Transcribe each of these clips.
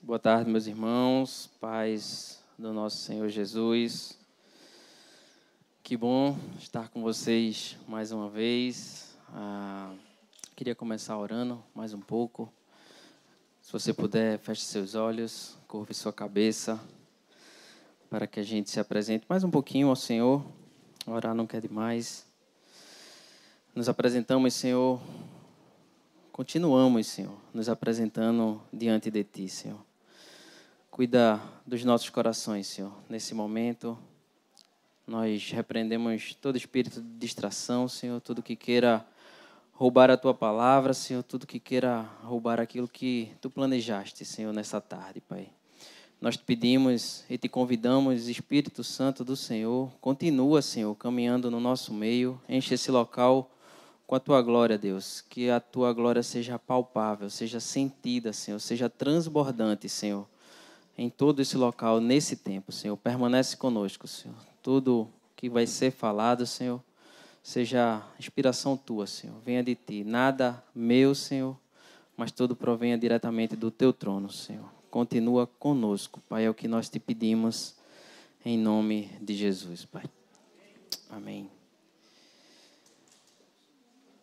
Boa tarde, meus irmãos, paz do nosso Senhor Jesus. Que bom estar com vocês mais uma vez. Queria começar orando mais um pouco. Se você puder, feche seus olhos, curve sua cabeça, para que a gente se apresente mais um pouquinho ao Senhor. Orar não quer demais. Nos apresentamos, Senhor. Continuamos, Senhor, nos apresentando diante de Ti, Senhor. Cuida dos nossos corações, Senhor. Nesse momento, nós repreendemos todo espírito de distração, Senhor, tudo que queira roubar a Tua palavra, Senhor, tudo que queira roubar aquilo que Tu planejaste, Senhor, nessa tarde, Pai. Nós te pedimos e te convidamos, Espírito Santo do Senhor, continua, Senhor, caminhando no nosso meio, enche esse local com a Tua glória, Deus, que a Tua glória seja palpável, seja sentida, Senhor, seja transbordante, Senhor, em todo esse local, nesse tempo, Senhor. Permanece conosco, Senhor. Tudo que vai ser falado, Senhor, seja inspiração Tua, Senhor. Venha de Ti. Nada meu, Senhor, mas tudo provenha diretamente do Teu trono, Senhor. Continua conosco, Pai. É o que nós te pedimos, em nome de Jesus, Pai. Amém.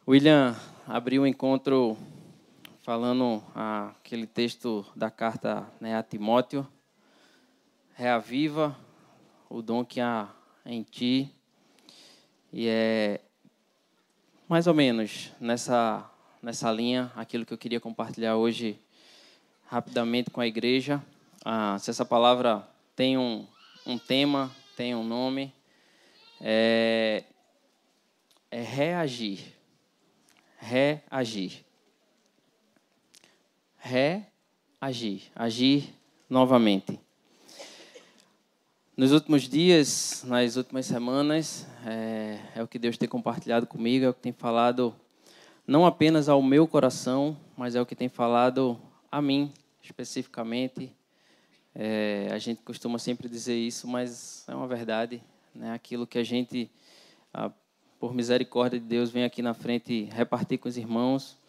William abriu o encontro falando aquele texto da carta, né, a Timóteo. Reaviva o dom que há em ti. E é mais ou menos nessa linha aquilo que eu queria compartilhar hoje rapidamente com a igreja. Se essa palavra tem um tema, tem um nome, é reagir. Reagir. Reagir. Agir novamente. Nos últimos dias, nas últimas semanas, é o que Deus tem compartilhado comigo, é o que tem falado não apenas ao meu coração, mas é o que tem falado a mim, especificamente. A gente costuma sempre dizer isso, mas é uma verdade, né? Aquilo que a gente, por misericórdia de Deus, vem aqui na frente repartir com os irmãos,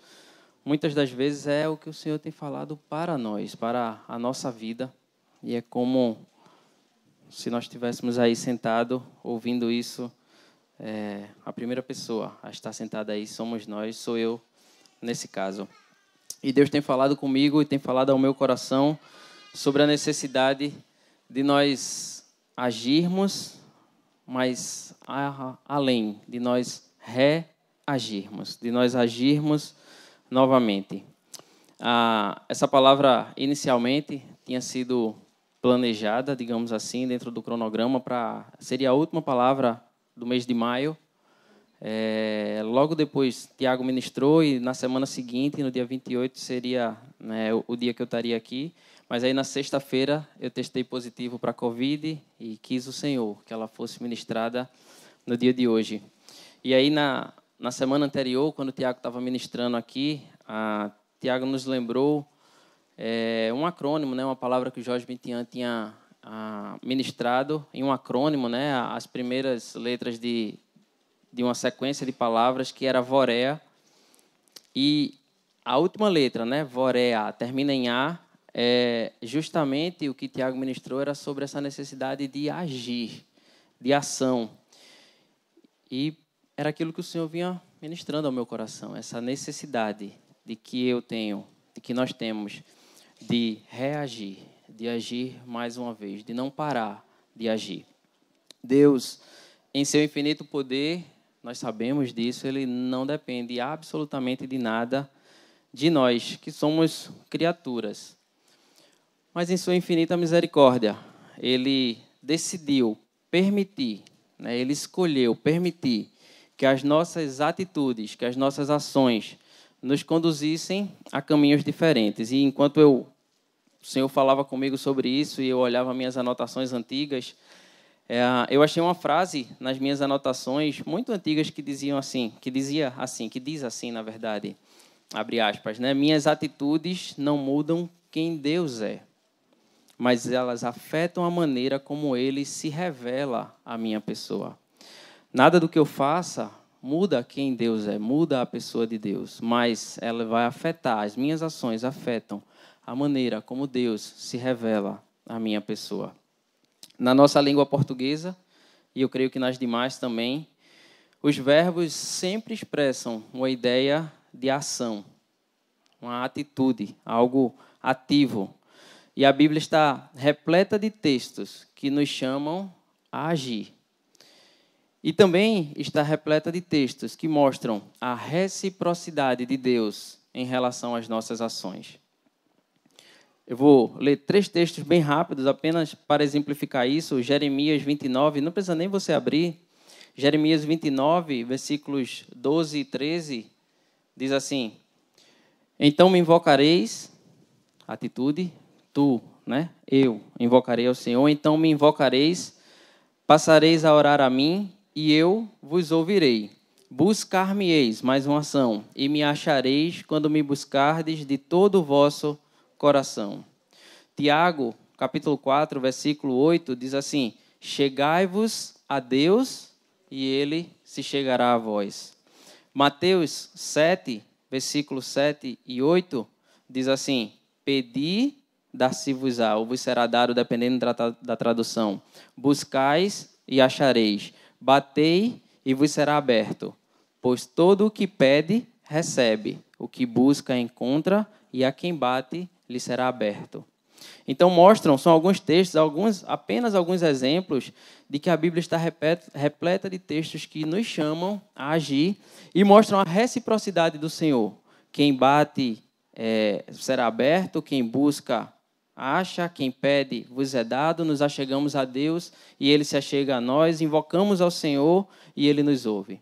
muitas das vezes é o que o Senhor tem falado para nós, para a nossa vida. E é como se nós estivéssemos aí sentado, ouvindo isso, a primeira pessoa a estar sentada aí somos nós, sou eu, nesse caso. E Deus tem falado comigo e tem falado ao meu coração sobre a necessidade de nós agirmos, mas além de nós reagirmos, de nós agirmos novamente. Essa palavra, inicialmente, tinha sido planejada, digamos assim, dentro do cronograma, seria a última palavra do mês de maio. Logo depois, Tiago ministrou, e na semana seguinte, no dia 28, seria, né, o dia que eu estaria aqui. Mas aí, na sexta-feira, eu testei positivo para a Covid e quis o Senhor que ela fosse ministrada no dia de hoje. E aí, na semana anterior, quando o Tiago estava ministrando aqui, Tiago nos lembrou um acrônimo, né, uma palavra que o Jorge Bintian tinha ministrado em um acrônimo, né, as primeiras letras de uma sequência de palavras que era Vorea, e a última letra, né, Vorea, termina em A. Justamente o que Tiago ministrou era sobre essa necessidade de agir, de ação. E era aquilo que o Senhor vinha ministrando ao meu coração, essa necessidade de que nós temos de reagir, de agir mais uma vez, de não parar de agir. Deus, em seu infinito poder, nós sabemos disso, Ele não depende absolutamente de nada de nós, que somos criaturas. Mas em sua infinita misericórdia, Ele decidiu permitir, né, Ele escolheu permitir que as nossas atitudes, que as nossas ações nos conduzissem a caminhos diferentes. E enquanto o Senhor falava comigo sobre isso e eu olhava minhas anotações antigas, eu achei uma frase nas minhas anotações muito antigas que diz assim, na verdade, abre aspas, né? Minhas atitudes não mudam quem Deus é, mas elas afetam a maneira como Ele se revela à minha pessoa. Nada do que eu faça muda quem Deus é, muda a pessoa de Deus, mas ela vai afetar, as minhas ações afetam a maneira como Deus se revela à minha pessoa. Na nossa língua portuguesa, e eu creio que nas demais também, os verbos sempre expressam uma ideia de ação, uma atitude, algo ativo. E a Bíblia está repleta de textos que nos chamam a agir. E também está repleta de textos que mostram a reciprocidade de Deus em relação às nossas ações. Eu vou ler 3 textos bem rápidos, apenas para exemplificar isso. Jeremias 29, não precisa nem você abrir. Jeremias 29, versículos 12 e 13, diz assim: então me invocareis, atitude, tu, eu invocarei ao Senhor, então me invocareis, passareis a orar a mim, e eu vos ouvirei. Buscar-me-eis, mais uma ação, e me achareis quando me buscardes de todo o vosso coração. Tiago, capítulo 4, versículo 8, diz assim: chegai-vos a Deus, e Ele se chegará a vós. Mateus 7, versículos 7 e 8, diz assim: pedi, dar-se-vos-á, ou vos será dado, dependendo da tradução. Buscais e achareis. Batei e vos será aberto. Pois todo o que pede, recebe. O que busca, encontra, e a quem bate, lhe será aberto. Então são alguns textos, apenas alguns exemplos de que a Bíblia está repleta de textos que nos chamam a agir e mostram a reciprocidade do Senhor. Quem bate será aberto, quem busca acha, quem pede vos é dado, nos achegamos a Deus e Ele se achega a nós, invocamos ao Senhor e Ele nos ouve.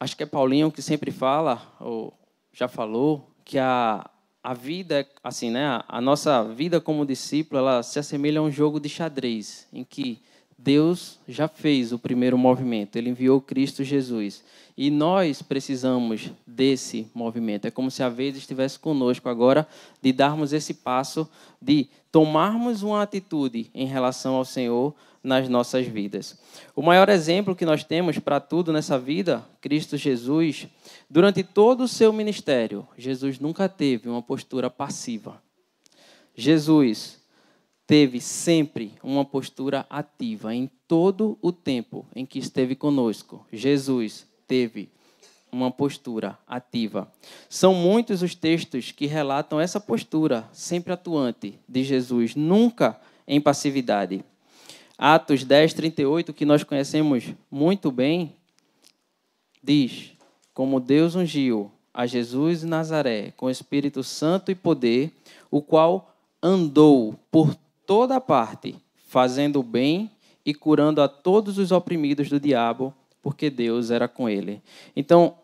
Acho que é Paulinho que sempre fala, ou já falou, que a vida, assim, a nossa vida como discípulo, ela se assemelha a um jogo de xadrez, em que Deus já fez o primeiro movimento, Ele enviou Cristo Jesus. E nós precisamos desse movimento. É como se a vez estivesse conosco agora, de darmos esse passo, de tomarmos uma atitude em relação ao Senhor nas nossas vidas. O maior exemplo que nós temos para tudo nessa vida, Cristo Jesus, durante todo o seu ministério, Jesus nunca teve uma postura passiva. Jesus teve sempre uma postura ativa em todo o tempo em que esteve conosco. Jesus teve uma postura ativa. São muitos os textos que relatam essa postura sempre atuante de Jesus, nunca em passividade. Atos 10, 38, que nós conhecemos muito bem, diz: como Deus ungiu a Jesus de Nazaré com o Espírito Santo e poder, o qual andou por toda parte, fazendo o bem e curando a todos os oprimidos do diabo, porque Deus era com ele. Então,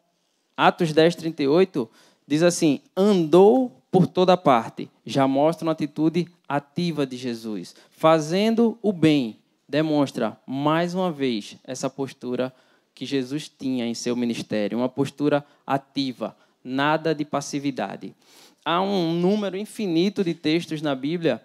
Atos 10, 38 diz assim: andou por toda parte. Já mostra uma atitude ativa de Jesus. Fazendo o bem, demonstra mais uma vez essa postura que Jesus tinha em seu ministério, uma postura ativa, nada de passividade. Há um número infinito de textos na Bíblia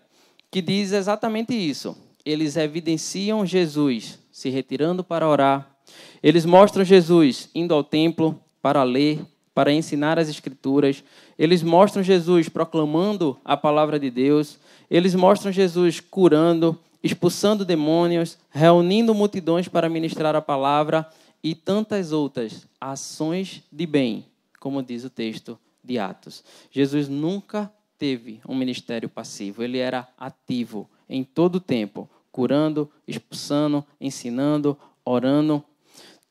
que diz exatamente isso. Eles evidenciam Jesus se retirando para orar. Eles mostram Jesus indo ao templo para ler, para ensinar as Escrituras. Eles mostram Jesus proclamando a palavra de Deus. Eles mostram Jesus curando, expulsando demônios, reunindo multidões para ministrar a palavra e tantas outras ações de bem, como diz o texto de Atos. Jesus nunca teve um ministério passivo, ele era ativo em todo o tempo, curando, expulsando, ensinando, orando.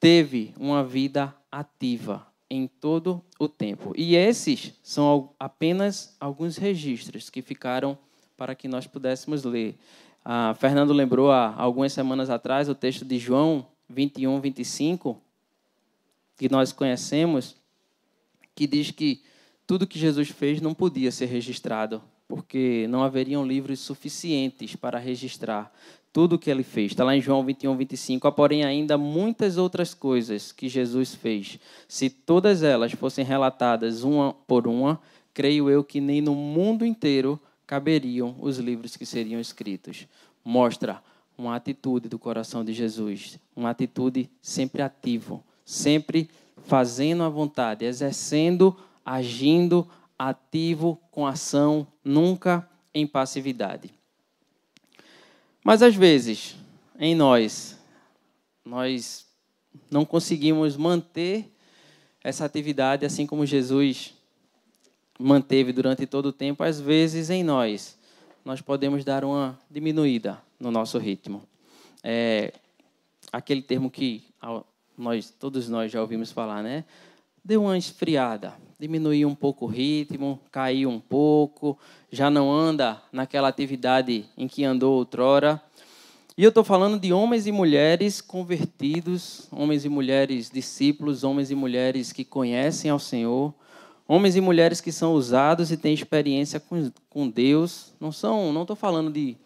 Teve uma vida ativa em todo o tempo. E esses são apenas alguns registros que ficaram para que nós pudéssemos ler. Fernando lembrou há algumas semanas atrás o texto de João 21, 25, que nós conhecemos, que diz que tudo que Jesus fez não podia ser registrado, porque não haveriam livros suficientes para registrar tudo o que ele fez. Está lá em João 21, 25. Há, porém, ainda muitas outras coisas que Jesus fez. Se todas elas fossem relatadas uma por uma, creio eu que nem no mundo inteiro caberiam os livros que seriam escritos. Mostra uma atitude do coração de Jesus, uma atitude sempre ativa, sempre fazendo a vontade, exercendo, agindo ativo, com ação, nunca em passividade. Mas, às vezes, em nós não conseguimos manter essa atividade, assim como Jesus manteve durante todo o tempo. Às vezes, em nós podemos dar uma diminuída no nosso ritmo. Aquele termo que todos nós já ouvimos falar, né? Deu uma esfriada, diminuiu um pouco o ritmo, caiu um pouco, já não anda naquela atividade em que andou outrora. E eu estou falando de homens e mulheres convertidos, homens e mulheres discípulos, homens e mulheres que conhecem ao Senhor, homens e mulheres que são usados e têm experiência com Deus. Não estou falando de,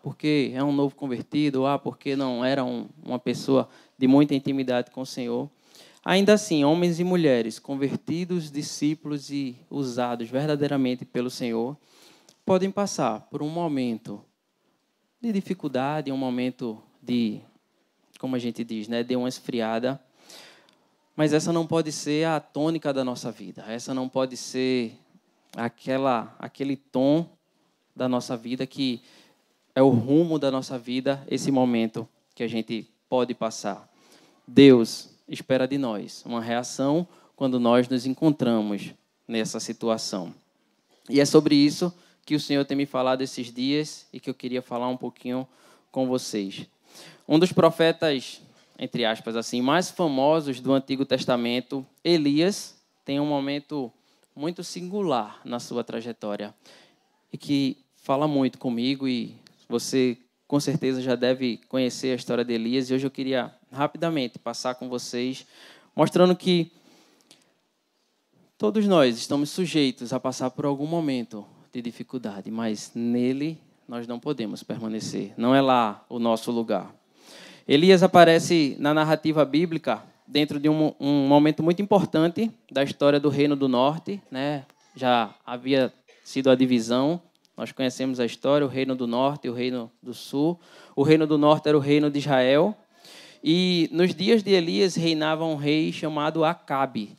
porque é um novo convertido, porque não era uma pessoa de muita intimidade com o Senhor. Ainda assim, homens e mulheres convertidos, discípulos e usados verdadeiramente pelo Senhor, podem passar por um momento de dificuldade, um momento de, como a gente diz, né, de uma esfriada. Mas essa não pode ser a tônica da nossa vida. Essa não pode ser aquele tom da nossa vida que é o rumo da nossa vida, esse momento que a gente pode passar. Deus espera de nós uma reação quando nós nos encontramos nessa situação. E é sobre isso que o Senhor tem me falado esses dias e que eu queria falar um pouquinho com vocês. Um dos profetas, entre aspas, assim, mais famosos do Antigo Testamento, Elias, tem um momento muito singular na sua trajetória e que fala muito comigo, e você com certeza já deve conhecer a história de Elias, e hoje eu queria rapidamente passar com vocês, mostrando que todos nós estamos sujeitos a passar por algum momento de dificuldade, mas nele nós não podemos permanecer, não é lá o nosso lugar. Elias aparece na narrativa bíblica dentro de um momento muito importante da história do Reino do Norte, né? Já havia sido a divisão. Nós conhecemos a história, o Reino do Norte e o Reino do Sul. O Reino do Norte era o Reino de Israel. E nos dias de Elias reinava um rei chamado Acabe,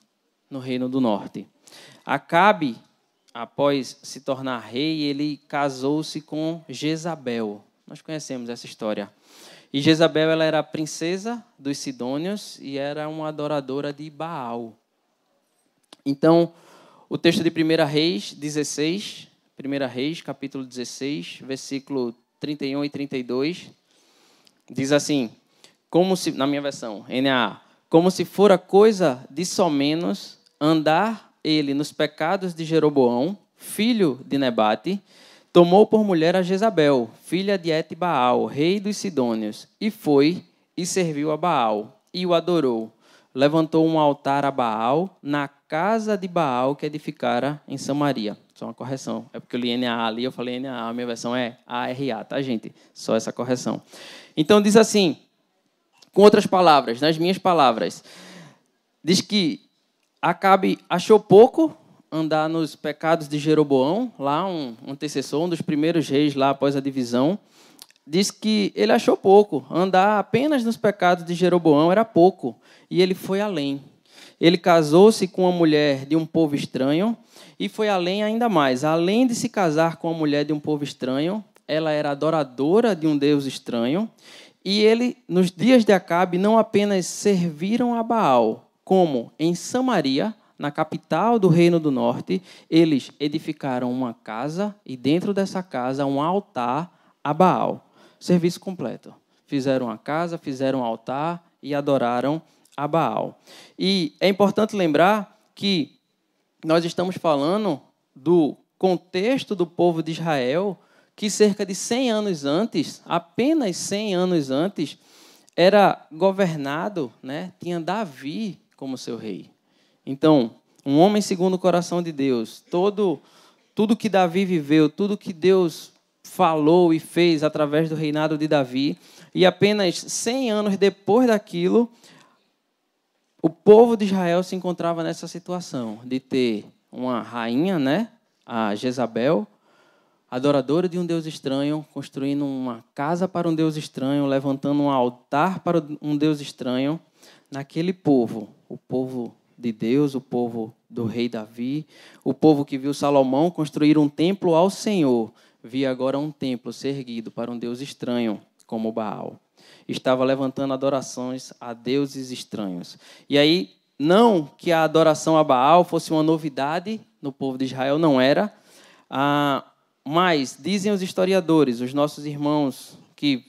no Reino do Norte. Acabe, após se tornar rei, ele casou-se com Jezabel. Nós conhecemos essa história. E Jezabel, ela era a princesa dos Sidônios e era uma adoradora de Baal. Então, o texto de 1 Reis 16... 1 Reis, capítulo 16, versículo 31 e 32, diz assim, na minha versão, NAA, como se fora coisa de somenos andar ele nos pecados de Jeroboão, filho de Nebate, tomou por mulher a Jezabel, filha de Etbaal, rei dos Sidônios, e foi e serviu a Baal, e o adorou. Levantou um altar a Baal na casa de Baal que edificara em Samaria. Só uma correção. É porque eu li NAA ali, eu falei NAA, a minha versão é ARA, tá, gente? Só essa correção. Então, diz assim, com outras palavras, nas minhas palavras, diz que Acabe achou pouco andar nos pecados de Jeroboão, lá um antecessor, um dos primeiros reis lá após a divisão. Diz que ele achou pouco, andar apenas nos pecados de Jeroboão era pouco, e ele foi além. Ele casou-se com uma mulher de um povo estranho e foi além ainda mais. Além de se casar com uma mulher de um povo estranho, ela era adoradora de um deus estranho. E ele, nos dias de Acabe, não apenas serviram a Baal, como em Samaria, na capital do Reino do Norte, eles edificaram uma casa e dentro dessa casa um altar a Baal. Serviço completo. Fizeram a casa, fizeram um altar e adoraram a Baal. E é importante lembrar que nós estamos falando do contexto do povo de Israel, que cerca de 100 anos antes, apenas 100 anos antes, era governado, né? Tinha Davi como seu rei. Então, um homem segundo o coração de Deus, tudo que Davi viveu, tudo que Deus falou e fez através do reinado de Davi, e apenas 100 anos depois daquilo, o povo de Israel se encontrava nessa situação de ter uma rainha, né, a Jezabel, adoradora de um deus estranho, construindo uma casa para um deus estranho, levantando um altar para um deus estranho, naquele povo, o povo de Deus, o povo do rei Davi, o povo que viu Salomão construir um templo ao Senhor, via agora um templo ser erguido para um Deus estranho como Baal. Estava levantando adorações a deuses estranhos. E aí, não que a adoração a Baal fosse uma novidade no povo de Israel, não era, mas dizem os historiadores, os nossos irmãos que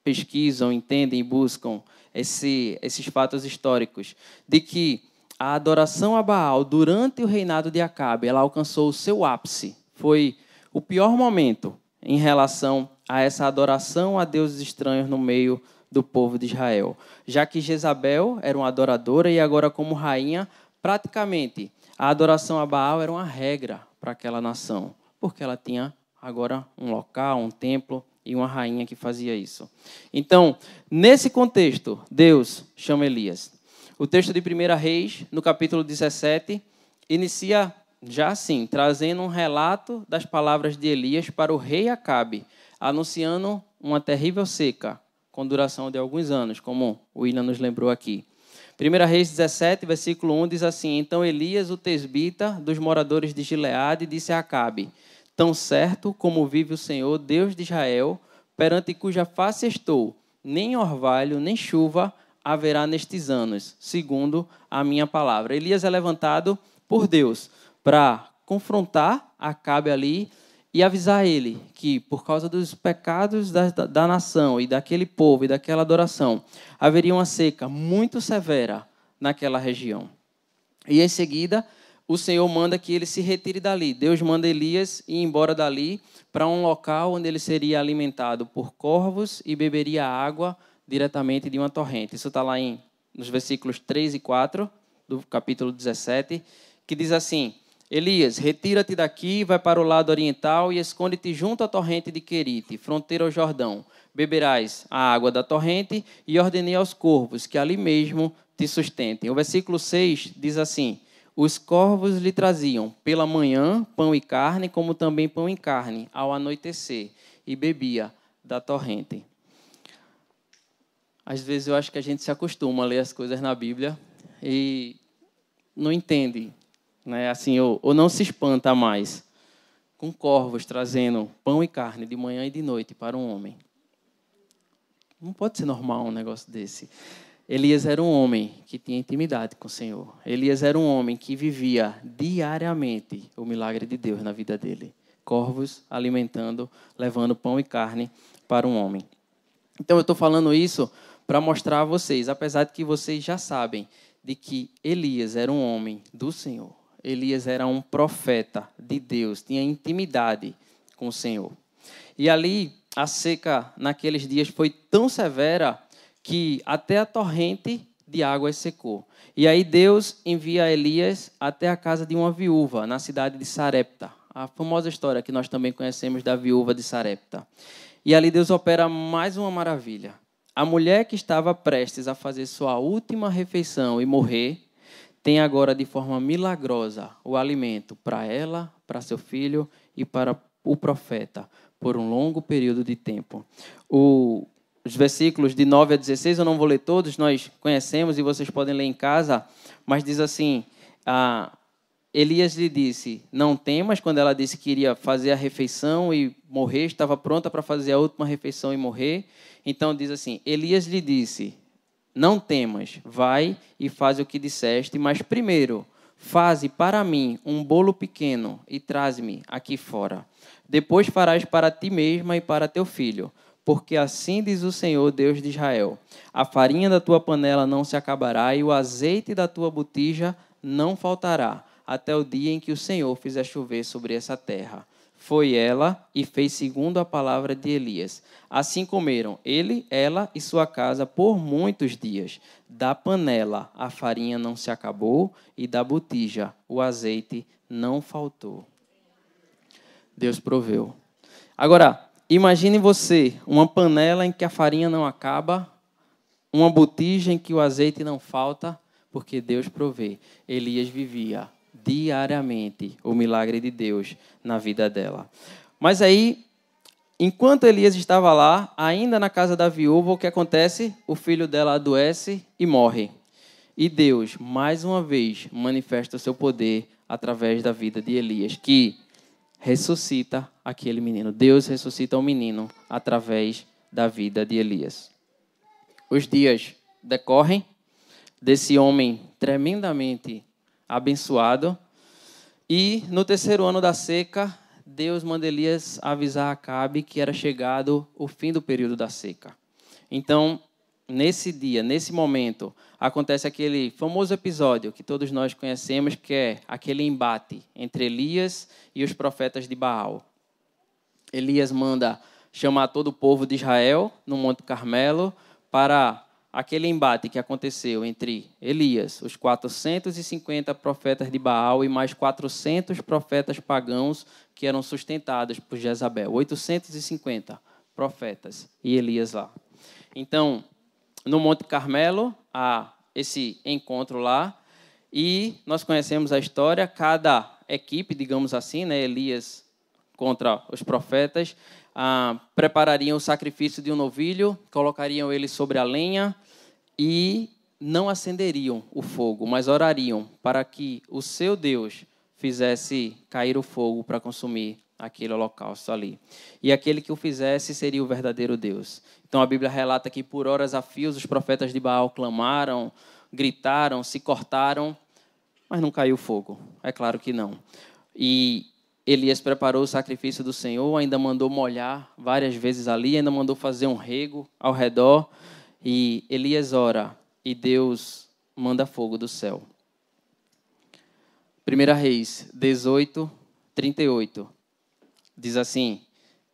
pesquisam, entendem e buscam esses fatos históricos, de que a adoração a Baal durante o reinado de Acabe, ela alcançou o seu ápice. Foi o pior momento em relação a essa adoração a deuses estranhos no meio do povo de Israel. Já que Jezabel era uma adoradora e agora como rainha, praticamente a adoração a Baal era uma regra para aquela nação, porque ela tinha agora um local, um templo e uma rainha que fazia isso. Então, nesse contexto, Deus chama Elias. O texto de 1 Reis, no capítulo 17, inicia já assim, trazendo um relato das palavras de Elias para o rei Acabe, anunciando uma terrível seca, com duração de alguns anos, como o William nos lembrou aqui. 1 Reis 17, versículo 1, diz assim: Então Elias, o tesbita, dos moradores de Gileade, disse a Acabe: Tão certo como vive o Senhor, Deus de Israel, perante cuja face estou, nem orvalho, nem chuva haverá nestes anos, segundo a minha palavra. Elias é levantado por Deus para confrontar Acabe ali e avisar ele que, por causa dos pecados da nação e daquele povo e daquela adoração, haveria uma seca muito severa naquela região. E, em seguida, o Senhor manda que ele se retire dali. Deus manda Elias ir embora dali para um local onde ele seria alimentado por corvos e beberia água diretamente de uma torrente. Isso está lá nos versículos 3 e 4 do capítulo 17, que diz assim: Elias, retira-te daqui, vai para o lado oriental e esconde-te junto à torrente de Querite, fronteira ao Jordão. Beberás a água da torrente e ordenei aos corvos que ali mesmo te sustentem. O versículo 6 diz assim: Os corvos lhe traziam pela manhã pão e carne, como também pão e carne, ao anoitecer, e bebia da torrente. Às vezes eu acho que a gente se acostuma a ler as coisas na Bíblia e não entende, né? Assim, ou não se espanta mais com corvos trazendo pão e carne de manhã e de noite para um homem. Não pode ser normal um negócio desse. Elias era um homem que tinha intimidade com o Senhor. Elias era um homem que vivia diariamente o milagre de Deus na vida dele. Corvos alimentando, levando pão e carne para um homem. Então eu estou falando isso para mostrar a vocês, apesar de que vocês já sabem, de que Elias era um homem do Senhor. Elias era um profeta de Deus, tinha intimidade com o Senhor. E ali, a seca naqueles dias foi tão severa que até a torrente de águas secou. E aí Deus envia Elias até a casa de uma viúva, na cidade de Sarepta. A famosa história que nós também conhecemos da viúva de Sarepta. E ali Deus opera mais uma maravilha. A mulher que estava prestes a fazer sua última refeição e morrer, tem agora de forma milagrosa o alimento para ela, para seu filho e para o profeta, por um longo período de tempo. Os versículos de 9 a 16, eu não vou ler todos, nós conhecemos e vocês podem ler em casa, mas diz assim: Elias lhe disse, não temas, quando ela disse que iria fazer a refeição e morrer, estava pronta para fazer a última refeição e morrer. Então diz assim, Elias lhe disse, não temas, vai e faz o que disseste, mas primeiro, faze para mim um bolo pequeno e traze-me aqui fora. Depois farás para ti mesma e para teu filho, porque assim diz o Senhor, Deus de Israel, a farinha da tua panela não se acabará e o azeite da tua botija não faltará, até o dia em que o Senhor fizer chover sobre essa terra. Foi ela e fez segundo a palavra de Elias. Assim comeram ele, ela e sua casa por muitos dias. Da panela a farinha não se acabou e da botija o azeite não faltou. Deus proveu. Agora, imagine você, uma panela em que a farinha não acaba, uma botija em que o azeite não falta, porque Deus provê. Elias vivia diariamente o milagre de Deus na vida dela. Mas aí, enquanto Elias estava lá, ainda na casa da viúva, o que acontece? O filho dela adoece e morre. E Deus, mais uma vez, manifesta o seu poder através da vida de Elias, que ressuscita aquele menino. Deus ressuscita o menino através da vida de Elias. Os dias decorrem desse homem tremendamente abençoado. E no terceiro ano da seca, Deus manda Elias avisar a Acabe que era chegado o fim do período da seca. Então, nesse dia, nesse momento, acontece aquele famoso episódio que todos nós conhecemos, que é aquele embate entre Elias e os profetas de Baal. Elias manda chamar todo o povo de Israel no Monte Carmelo para aquele embate que aconteceu entre Elias, os 450 profetas de Baal e mais 400 profetas pagãos que eram sustentados por Jezabel. 850 profetas e Elias lá. Então, no Monte Carmelo, há esse encontro lá, e nós conhecemos a história, cada equipe, digamos assim, né, Elias contra os profetas, preparariam o sacrifício de um novilho, colocariam ele sobre a lenha e não acenderiam o fogo, mas orariam para que o seu Deus fizesse cair o fogo para consumir aquele holocausto ali. E aquele que o fizesse seria o verdadeiro Deus. Então a Bíblia relata que por horas a fios os profetas de Baal clamaram, gritaram, se cortaram, mas não caiu fogo. É claro que não. E Elias preparou o sacrifício do Senhor, ainda mandou molhar várias vezes ali, ainda mandou fazer um rego ao redor. E Elias ora e Deus manda fogo do céu. 1 Reis 18, 38. Diz assim: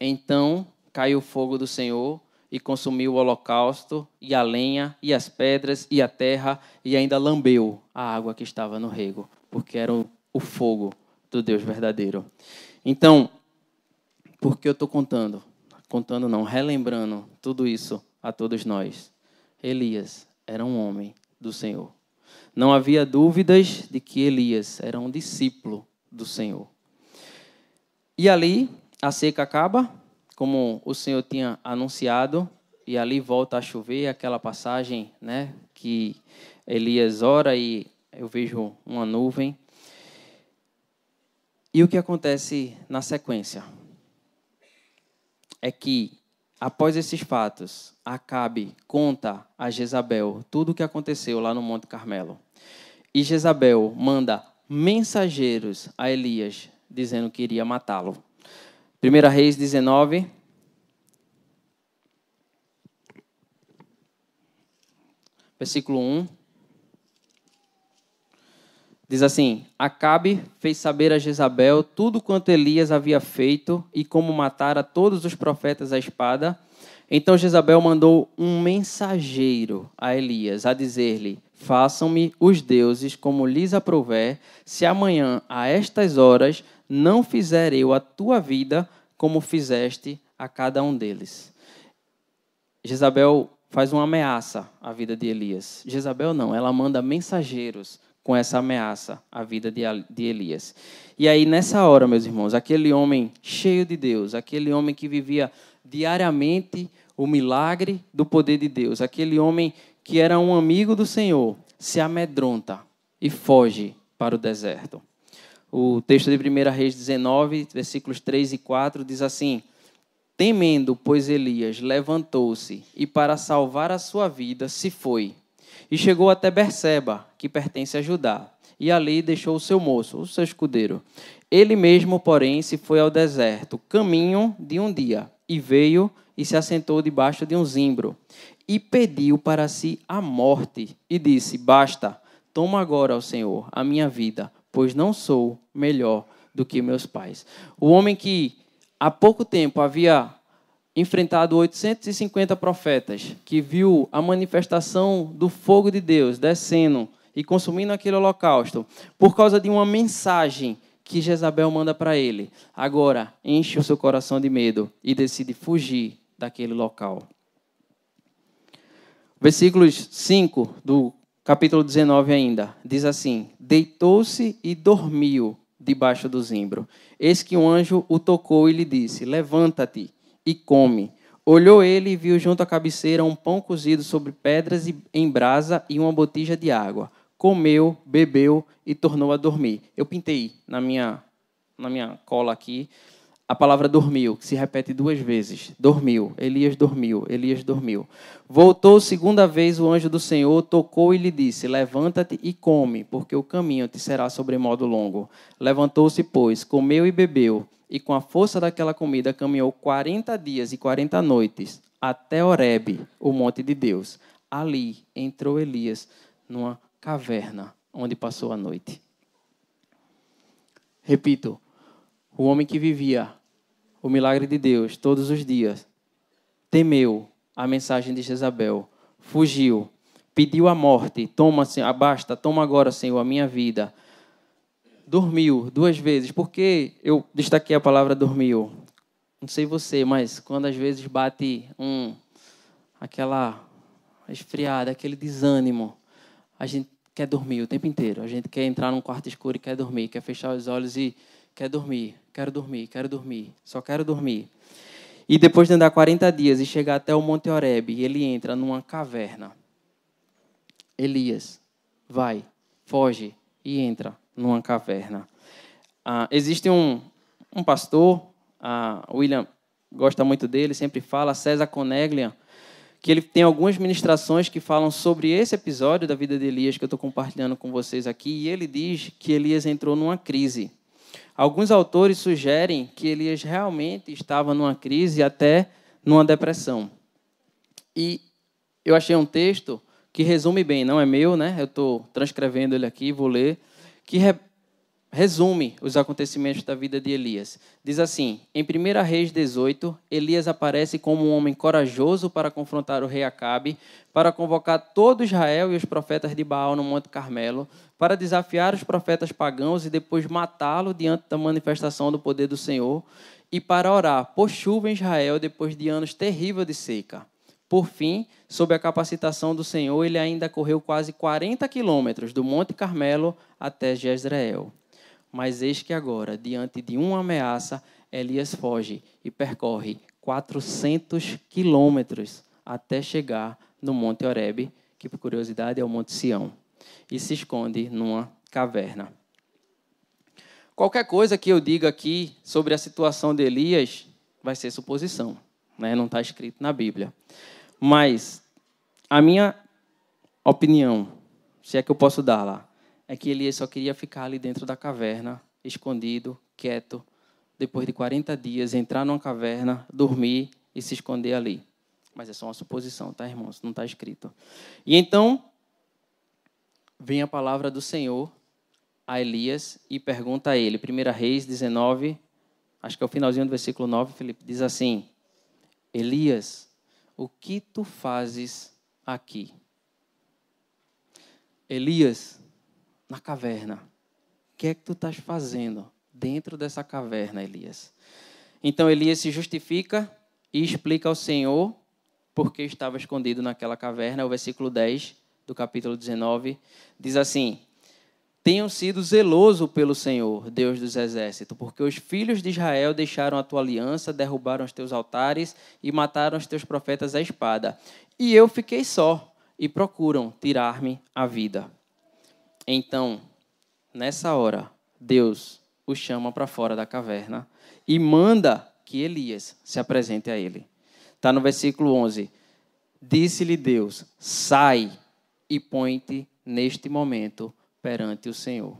então caiu o fogo do Senhor e consumiu o holocausto, e a lenha, e as pedras, e a terra, e ainda lambeu a água que estava no rego, porque era o fogo do Deus verdadeiro. Então, por que eu estou relembrando tudo isso a todos nós? Elias era um homem do Senhor. Não havia dúvidas de que Elias era um discípulo do Senhor. E ali a seca acaba, como o Senhor tinha anunciado, e ali volta a chover, aquela passagem, né, que Elias ora e eu vejo uma nuvem. E o que acontece na sequência é que, após esses fatos, Acabe conta a Jezabel tudo o que aconteceu lá no Monte Carmelo. E Jezabel manda mensageiros a Elias, dizendo que iria matá-lo. 1 Reis 19. Versículo 1. Diz assim: Acabe fez saber a Jezabel tudo quanto Elias havia feito e como matara todos os profetas à espada. Então Jezabel mandou um mensageiro a Elias, a dizer-lhe: façam-me os deuses como lhes aprouver, se amanhã, a estas horas, não fizer eu a tua vida como fizeste a cada um deles. Jezabel faz uma ameaça à vida de Elias. Jezabel não, ela manda mensageiros com essa ameaça à vida de Elias. E aí, nessa hora, meus irmãos, aquele homem cheio de Deus, aquele homem que vivia diariamente o milagre do poder de Deus, aquele homem que era um amigo do Senhor, se amedronta e foge para o deserto. O texto de 1 Reis 19, versículos 3 e 4, diz assim: temendo, pois, Elias levantou-se e, para salvar a sua vida, se foi. E chegou até Berseba, que pertence a Judá, e ali deixou o seu moço, o seu escudeiro. Ele mesmo, porém, se foi ao deserto, caminho de um dia, e veio e se assentou debaixo de um zimbro, e pediu para si a morte, e disse: basta, toma agora, ó Senhor, a minha vida, pois não sou melhor do que meus pais. O homem que há pouco tempo havia enfrentado 850 profetas, que viu a manifestação do fogo de Deus descendo e consumindo aquele holocausto, por causa de uma mensagem que Jezabel manda para ele, agora enche o seu coração de medo e decide fugir daquele local. Versículos 5 do capítulo 19 ainda, diz assim: deitou-se e dormiu debaixo do zimbro. Eis que um anjo o tocou e lhe disse: levanta-te e come. Olhou ele e viu junto à cabeceira um pão cozido sobre pedras em brasa e uma botija de água. Comeu, bebeu e tornou a dormir. Eu pintei na minha cola aqui a palavra dormiu, que se repete 2 vezes. Dormiu, Elias dormiu, Elias dormiu. Voltou segunda vez o anjo do Senhor, tocou e lhe disse, levanta-te e come, porque o caminho te será sobremodo longo. Levantou-se, pois, comeu e bebeu, e com a força daquela comida caminhou 40 dias e 40 noites, até Horebe, o monte de Deus. Ali entrou Elias numa caverna, onde passou a noite. Repito, o homem que vivia o milagre de Deus todos os dias, temeu a mensagem de Jezabel, fugiu, pediu a morte, toma, Senhor, basta, toma agora, Senhor, a minha vida. Dormiu 2 vezes. Por que eu destaquei a palavra dormiu? Não sei você, mas quando às vezes bate aquela esfriada, aquele desânimo, a gente quer dormir o tempo inteiro. A gente quer entrar num quarto escuro e quer dormir, quer fechar os olhos e quer dormir. Quero dormir, só quero dormir. E depois de andar 40 dias e chegar até o Monte Horebe, ele entra numa caverna. Elias vai, foge e entra numa caverna. Existe um pastor, William gosta muito dele, sempre fala, César Coneglian, que ele tem algumas ministrações que falam sobre esse episódio da vida de Elias que eu estou compartilhando com vocês aqui, e ele diz que Elias entrou numa crise. Alguns autores sugerem que Elias realmente estava numa crise, até numa depressão. E eu achei um texto que resume bem, não é meu, né? Eu estou transcrevendo ele aqui, vou ler, que resume os acontecimentos da vida de Elias. Diz assim, em 1 Reis 18, Elias aparece como um homem corajoso para confrontar o rei Acabe, para convocar todo Israel e os profetas de Baal no Monte Carmelo, para desafiar os profetas pagãos e depois matá-lo diante da manifestação do poder do Senhor, e para orar por chuva em Israel depois de anos terríveis de seca. Por fim, sob a capacitação do Senhor, ele ainda correu quase 40 quilômetros do Monte Carmelo até Jezreel. Mas eis que agora, diante de uma ameaça, Elias foge e percorre 400 quilômetros até chegar no Monte Horebe, que, por curiosidade, é o Monte Sião, e se esconde numa caverna. Qualquer coisa que eu diga aqui sobre a situação de Elias vai ser suposição, né? Não está escrito na Bíblia. Mas a minha opinião, se é que eu posso dar lá, é que Elias só queria ficar ali dentro da caverna, escondido, quieto, depois de 40 dias, entrar numa caverna, dormir e se esconder ali. Mas é só uma suposição, tá, irmãos? Não está escrito. E então, vem a palavra do Senhor a Elias e pergunta a ele. 1 Reis 19, acho que é o finalzinho do versículo 9, Felipe, diz assim, Elias, o que tu fazes aqui? Elias, na caverna. O que é que tu estás fazendo dentro dessa caverna, Elias? Então, Elias se justifica e explica ao Senhor por que estava escondido naquela caverna. O versículo 10 do capítulo 19 diz assim, tenham sido zeloso pelo Senhor, Deus dos exércitos, porque os filhos de Israel deixaram a tua aliança, derrubaram os teus altares e mataram os teus profetas à espada. E eu fiquei só e procuram tirar-me a vida. Então, nessa hora, Deus o chama para fora da caverna e manda que Elias se apresente a ele. Está no versículo 11. Disse-lhe Deus, sai e põe-te neste momento perante o Senhor.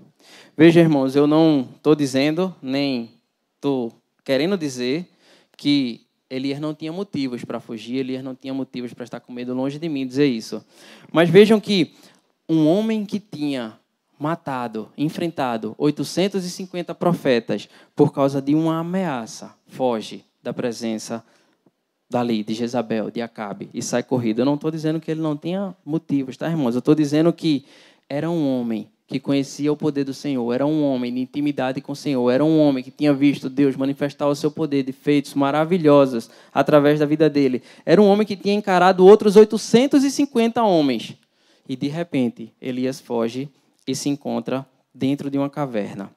Veja, irmãos, eu não estou dizendo, nem estou querendo dizer que Elias não tinha motivos para fugir, Elias não tinha motivos para estar com medo, longe de mim dizer isso. Mas vejam que um homem que tinha enfrentado 850 profetas por causa de uma ameaça, foge da presença dali, de Jezabel, de Acabe, e sai corrido. Eu não estou dizendo que ele não tinha motivos, tá, irmãos? Eu estou dizendo que era um homem que conhecia o poder do Senhor, era um homem de intimidade com o Senhor, era um homem que tinha visto Deus manifestar o seu poder de feitos maravilhosos através da vida dele. Era um homem que tinha encarado outros 850 homens. E, de repente, Elias foge e se encontra dentro de uma caverna.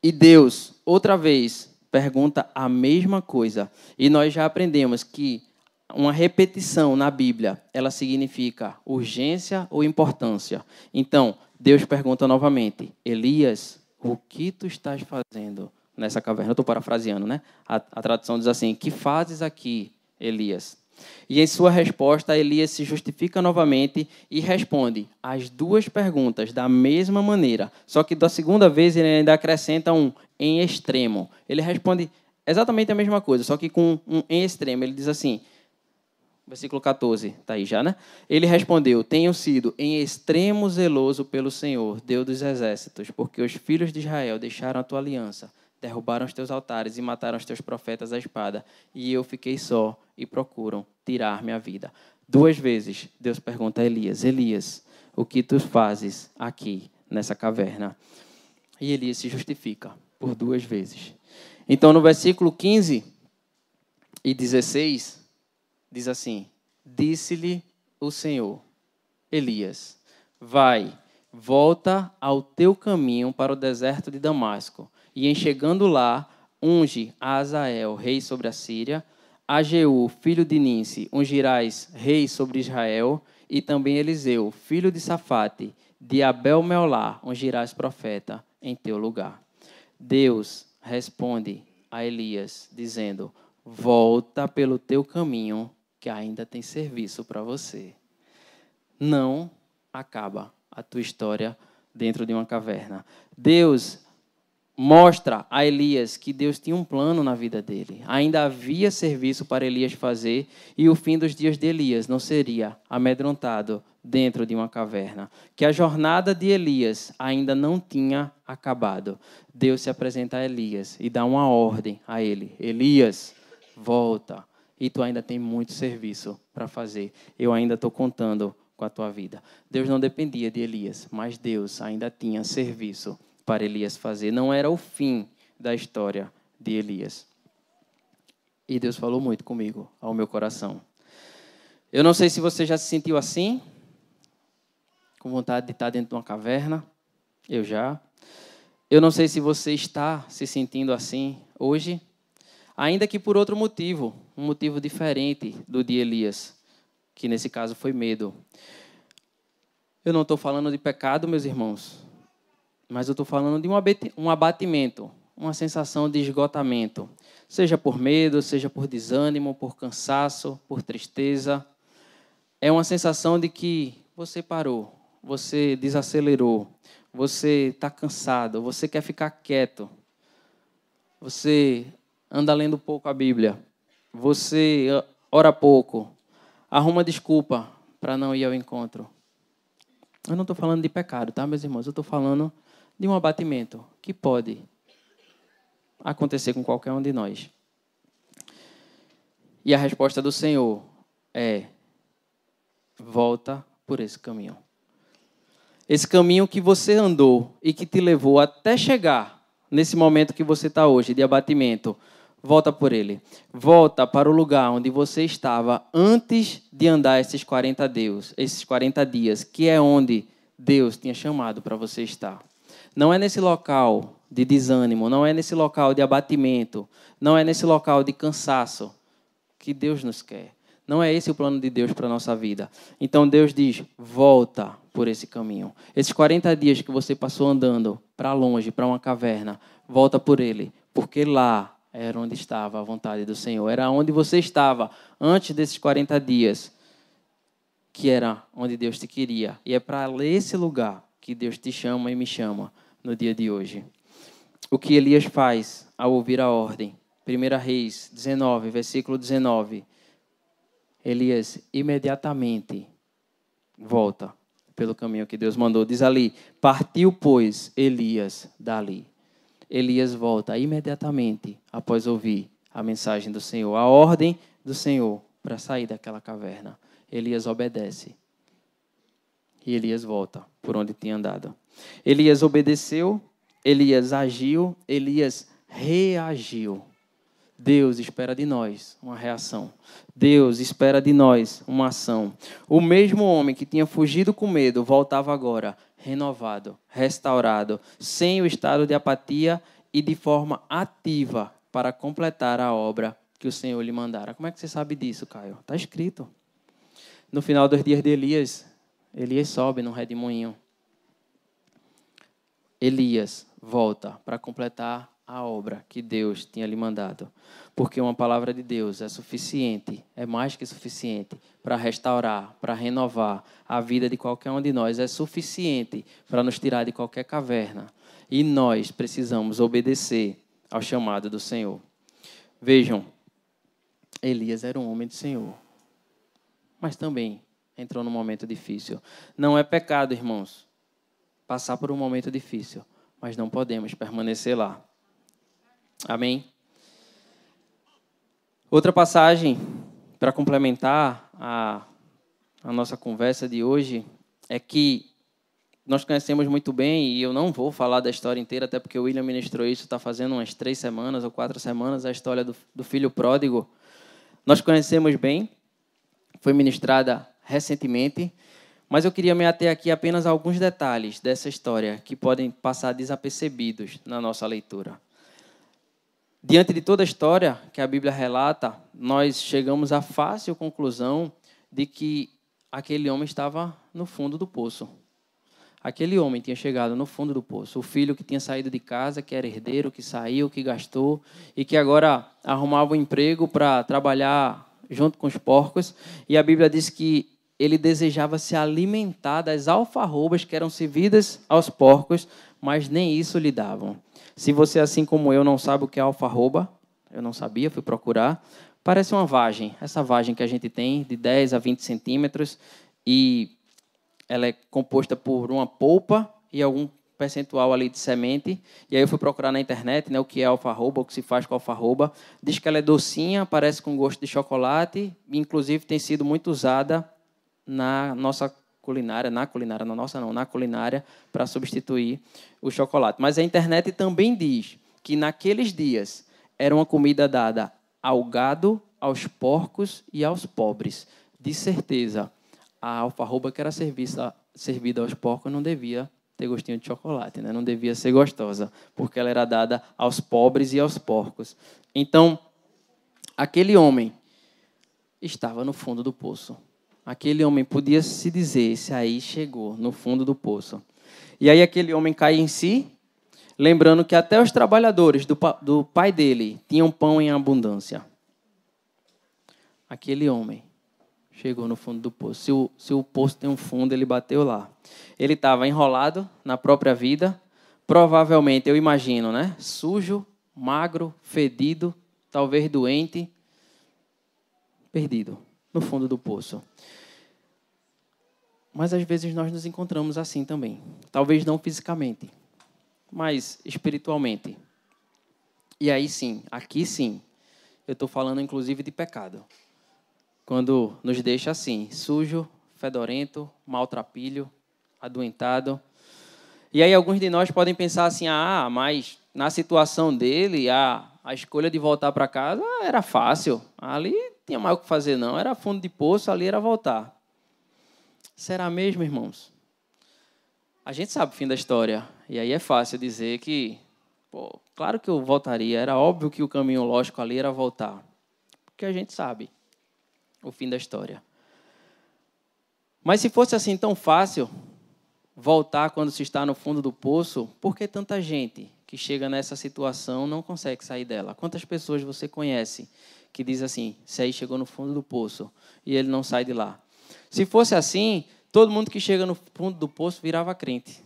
E Deus, outra vez, pergunta a mesma coisa. E nós já aprendemos que uma repetição na Bíblia, ela significa urgência ou importância. Então, Deus pergunta novamente: Elias, o que tu estás fazendo nessa caverna? Eu estou parafraseando, né? A tradução diz assim: que fazes aqui, Elias? E em sua resposta, Elias se justifica novamente e responde as duas perguntas da mesma maneira. Só que da segunda vez ele ainda acrescenta um em extremo. Ele responde exatamente a mesma coisa, só que com um em extremo. Ele diz assim, versículo 14, está aí já, né? Ele respondeu: tenho sido em extremo zeloso pelo Senhor, Deus dos exércitos, porque os filhos de Israel deixaram a tua aliança, derrubaram os teus altares e mataram os teus profetas à espada, e eu fiquei só e procuram tirar minha vida. 2 vezes Deus pergunta a Elias: Elias, o que tu fazes aqui nessa caverna? E Elias se justifica por 2 vezes. Então, no versículo 15 e 16, diz assim: disse-lhe o Senhor: Elias, vai, volta ao teu caminho para o deserto de Damasco, e em chegando lá, unge a Azael, rei sobre a Síria, a Jeú, filho de Ninsi, ungirás rei sobre Israel, e também Eliseu, filho de Safate, de Abel-Meolá, ungirás profeta em teu lugar. Deus responde a Elias, dizendo: volta pelo teu caminho, que ainda tem serviço para você. Não acaba a tua história dentro de uma caverna. Deus mostra a Elias que Deus tinha um plano na vida dele. Ainda havia serviço para Elias fazer, e o fim dos dias de Elias não seria amedrontado dentro de uma caverna. Que a jornada de Elias ainda não tinha acabado. Deus se apresenta a Elias e dá uma ordem a ele: Elias, volta. E tu ainda tem muito serviço para fazer. Eu ainda estou contando com a tua vida. Deus não dependia de Elias, mas Deus ainda tinha serviço para Elias fazer. Não era o fim da história de Elias. E Deus falou muito comigo, ao meu coração. Eu não sei se você já se sentiu assim, com vontade de estar dentro de uma caverna. Eu já. Eu não sei se você está se sentindo assim hoje, ainda que por outro motivo, um motivo diferente do de Elias, que nesse caso foi medo. Eu não estou falando de pecado, meus irmãos, mas eu estou falando de um abatimento, uma sensação de esgotamento, seja por medo, seja por desânimo, por cansaço, por tristeza. É uma sensação de que você parou, você desacelerou, você está cansado, você quer ficar quieto, você anda lendo pouco a Bíblia, você ora pouco, arruma desculpa para não ir ao encontro. Eu não estou falando de pecado, tá, meus irmãos? Eu estou falando de um abatimento que pode acontecer com qualquer um de nós. E a resposta do Senhor é: volta por esse caminho. Esse caminho que você andou e que te levou até chegar nesse momento que você está hoje, de abatimento. Volta por ele. Volta para o lugar onde você estava antes de andar esses 40 dias, que é onde Deus tinha chamado para você estar. Não é nesse local de desânimo, não é nesse local de abatimento, não é nesse local de cansaço que Deus nos quer. Não é esse o plano de Deus para a nossa vida. Então Deus diz: volta por esse caminho. Esses 40 dias que você passou andando para longe, para uma caverna, volta por ele, porque lá era onde estava a vontade do Senhor. Era onde você estava antes desses 40 dias, que era onde Deus te queria. E é para esse lugar que Deus te chama e me chama no dia de hoje. O que Elias faz ao ouvir a ordem? 1 Reis 19, versículo 19. Elias imediatamente volta pelo caminho que Deus mandou. Diz ali: partiu, pois, Elias dali. Elias volta imediatamente após ouvir a mensagem do Senhor, a ordem do Senhor para sair daquela caverna. Elias obedece. E Elias volta por onde tinha andado. Elias obedeceu, Elias agiu, Elias reagiu. Deus espera de nós uma reação. Deus espera de nós uma ação. O mesmo homem que tinha fugido com medo voltava agora renovado, restaurado, sem o estado de apatia e de forma ativa para completar a obra que o Senhor lhe mandara. Como é que você sabe disso, Caio? Está escrito. No final dos dias de Elias sobe no redemoinho. Elias volta para completar a obra que Deus tinha lhe mandado. Porque uma palavra de Deus é suficiente, é mais que suficiente para restaurar, para renovar a vida de qualquer um de nós. É suficiente para nos tirar de qualquer caverna. E nós precisamos obedecer ao chamado do Senhor. Vejam, Elias era um homem do Senhor, mas também entrou num momento difícil. Não é pecado, irmãos, passar por um momento difícil, mas não podemos permanecer lá. Amém? Outra passagem, para complementar a nossa conversa de hoje, é que nós conhecemos muito bem, e eu não vou falar da história inteira, até porque o William ministrou isso, está fazendo umas 3 semanas ou 4 semanas, a história do filho pródigo. Nós conhecemos bem, foi ministrada recentemente, mas eu queria me ater aqui apenas a alguns detalhes dessa história que podem passar desapercebidos na nossa leitura. Diante de toda a história que a Bíblia relata, nós chegamos à fácil conclusão de que aquele homem estava no fundo do poço. Aquele homem tinha chegado no fundo do poço. O filho que tinha saído de casa, que era herdeiro, que saiu, que gastou e que agora arrumava um emprego para trabalhar junto com os porcos. E a Bíblia diz que ele desejava se alimentar das alfarrobas que eram servidas aos porcos, mas nem isso lhe davam. Se você, assim como eu, não sabe o que é alfarroba, eu não sabia, fui procurar, parece uma vagem. Essa vagem que a gente tem, de 10 a 20 centímetros, e ela é composta por uma polpa e algum percentual ali de semente. E aí eu fui procurar na internet, né, o que é alfarroba, o que se faz com alfarroba. Diz que ela é docinha, parece com gosto de chocolate, e inclusive tem sido muito usada na nossa culinária, na culinária, para substituir o chocolate. Mas a internet também diz que naqueles dias era uma comida dada ao gado, aos porcos e aos pobres. De certeza, a alfarroba que era servida aos porcos não devia ter gostinho de chocolate, né? Não devia ser gostosa, porque ela era dada aos pobres e aos porcos. Então, aquele homem estava no fundo do poço. Aquele homem podia se dizer, esse aí chegou no fundo do poço. E aí aquele homem cai em si, lembrando que até os trabalhadores do pai dele tinham pão em abundância. Aquele homem chegou no fundo do poço. Se o poço tem um fundo, ele bateu lá. Ele estava enrolado na própria vida, provavelmente, eu imagino, né? Sujo, magro, fedido, talvez doente, perdido no fundo do poço. Mas às vezes nós nos encontramos assim também. Talvez não fisicamente, mas espiritualmente. E aí sim, aqui sim, eu estou falando inclusive de pecado. Quando nos deixa assim, sujo, fedorento, maltrapilho, adoentado. E aí alguns de nós podem pensar assim, mas na situação dele, a escolha de voltar para casa era fácil. Ali tinha mais o que fazer não, era fundo de poço, ali era voltar. Será mesmo, irmãos? A gente sabe o fim da história. E aí é fácil dizer que, claro que eu voltaria. Era óbvio que o caminho lógico ali era voltar. Porque a gente sabe o fim da história. Mas se fosse assim tão fácil voltar quando se está no fundo do poço, por que tanta gente que chega nessa situação não consegue sair dela? Quantas pessoas você conhece que diz assim, se aí chegou no fundo do poço e ele não sai de lá? Se fosse assim, todo mundo que chega no fundo do poço virava crente.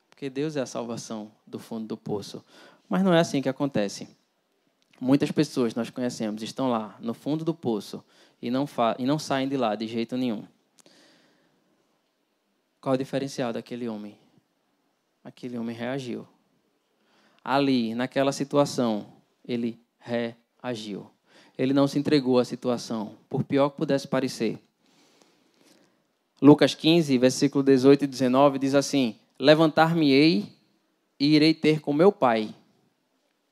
Porque Deus é a salvação do fundo do poço. Mas não é assim que acontece. Muitas pessoas nós conhecemos estão lá, no fundo do poço, e não saem de lá de jeito nenhum. Qual o diferencial daquele homem? Aquele homem reagiu. Ali, naquela situação, ele reagiu. Ele não se entregou à situação, por pior que pudesse parecer. Lucas 15, versículo 18 e 19, diz assim, levantar-me-ei e irei ter com meu pai.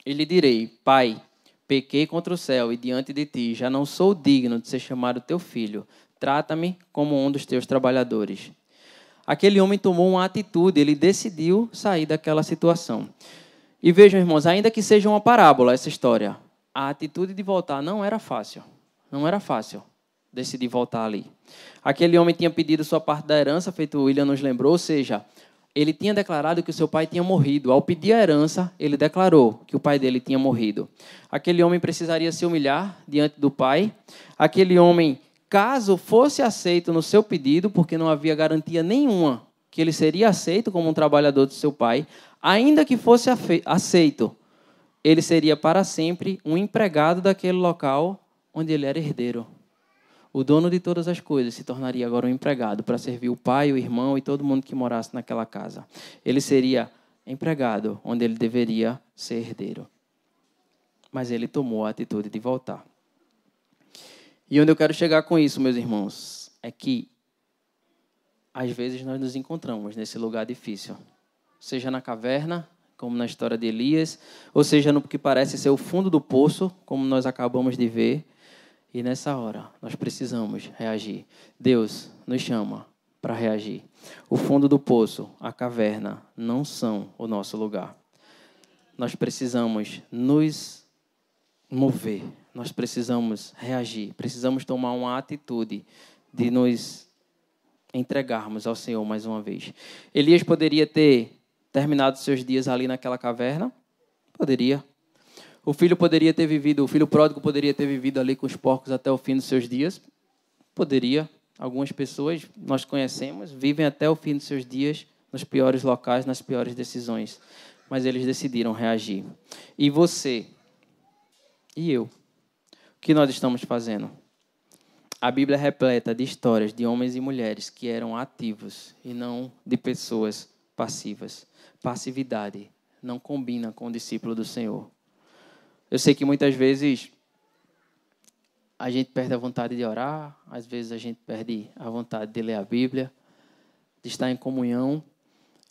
E lhe direi, pai, pequei contra o céu e diante de ti, já não sou digno de ser chamado teu filho. Trata-me como um dos teus trabalhadores. Aquele homem tomou uma atitude, ele decidiu sair daquela situação. E vejam, irmãos, ainda que seja uma parábola essa história, a atitude de voltar não era fácil. Não era fácil decidir voltar ali. Aquele homem tinha pedido sua parte da herança, feito o William nos lembrou, ou seja, ele tinha declarado que o seu pai tinha morrido. Ao pedir a herança, ele declarou que o pai dele tinha morrido. Aquele homem precisaria se humilhar diante do pai. Aquele homem, caso fosse aceito no seu pedido, porque não havia garantia nenhuma que ele seria aceito como um trabalhador do seu pai, ainda que fosse aceito, ele seria para sempre um empregado daquele local onde ele era herdeiro. O dono de todas as coisas se tornaria agora um empregado para servir o pai, o irmão e todo mundo que morasse naquela casa. Ele seria empregado onde ele deveria ser herdeiro. Mas ele tomou a atitude de voltar. E onde eu quero chegar com isso, meus irmãos, é que às vezes nós nos encontramos nesse lugar difícil. Seja na caverna, como na história de Elias, ou seja no que parece ser o fundo do poço, como nós acabamos de ver. E nessa hora, nós precisamos reagir. Deus nos chama para reagir. O fundo do poço, a caverna, não são o nosso lugar. Nós precisamos nos mover. Nós precisamos reagir. Precisamos tomar uma atitude de nos entregarmos ao Senhor mais uma vez. Elias poderia ter terminado seus dias ali naquela caverna? Poderia. O filho pródigo poderia ter vivido ali com os porcos até o fim dos seus dias? Poderia. Algumas pessoas, nós conhecemos, vivem até o fim dos seus dias nos piores locais, nas piores decisões. Mas eles decidiram reagir. E você? E eu? O que nós estamos fazendo? A Bíblia é repleta de histórias de homens e mulheres que eram ativos e não de pessoas passivas. Passividade não combina com o discípulo do Senhor. Eu sei que muitas vezes a gente perde a vontade de orar, às vezes a gente perde a vontade de ler a Bíblia, de estar em comunhão,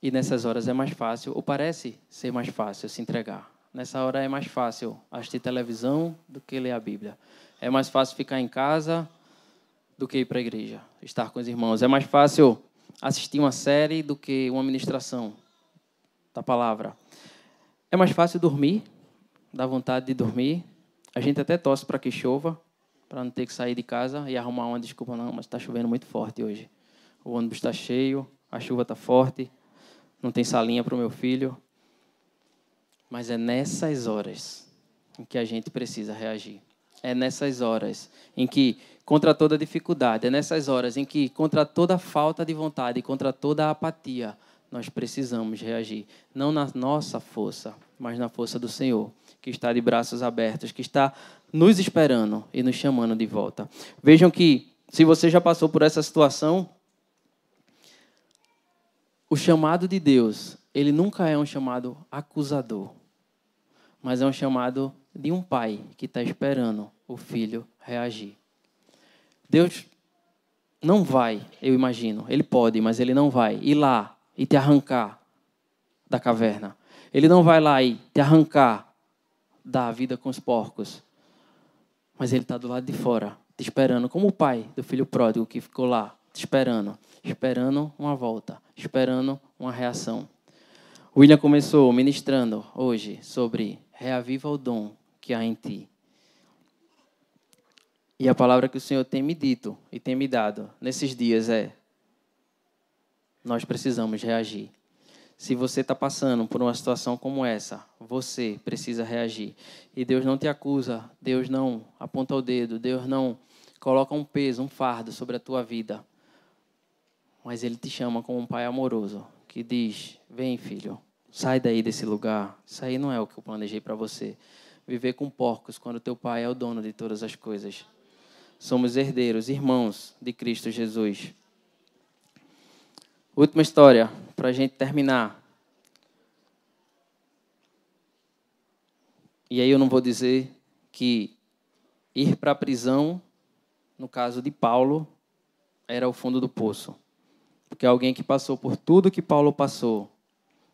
e nessas horas é mais fácil, ou parece ser mais fácil se entregar. Nessa hora é mais fácil assistir televisão do que ler a Bíblia. É mais fácil ficar em casa do que ir para a igreja, estar com os irmãos. É mais fácil assistir uma série do que uma ministração da palavra. É mais fácil dormir, dá vontade de dormir. A gente até torce para que chova, para não ter que sair de casa e arrumar uma desculpa. Não, mas está chovendo muito forte hoje. O ônibus está cheio, a chuva está forte, não tem salinha para o meu filho. Mas é nessas horas em que a gente precisa reagir. É nessas horas em que, contra toda dificuldade, é nessas horas em que, contra toda falta de vontade, contra toda apatia, nós precisamos reagir. Não na nossa força, mas na força do Senhor, que está de braços abertos, que está nos esperando e nos chamando de volta. Vejam que, se você já passou por essa situação, o chamado de Deus, ele nunca é um chamado acusador, mas é um chamado de um pai que está esperando o filho reagir. Deus não vai, eu imagino, ele pode, mas ele não vai ir lá e te arrancar da caverna. Ele não vai lá e te arrancar da vida com os porcos. Mas ele está do lado de fora, te esperando, como o pai do filho pródigo que ficou lá, te esperando uma volta, esperando uma reação. O William começou ministrando hoje sobre reaviva o dom que há em ti. E a palavra que o Senhor tem me dito e tem me dado nesses dias é: nós precisamos reagir. Se você está passando por uma situação como essa, você precisa reagir. E Deus não te acusa, Deus não aponta o dedo, Deus não coloca um peso, um fardo sobre a tua vida. Mas Ele te chama como um pai amoroso, que diz: vem, filho, sai daí desse lugar. Isso aí não é o que eu planejei para você. Viver com porcos quando teu pai é o dono de todas as coisas. Somos herdeiros, irmãos de Cristo Jesus. Última história, para a gente terminar. E aí eu não vou dizer que ir para a prisão, no caso de Paulo, era o fundo do poço. Porque alguém que passou por tudo que Paulo passou,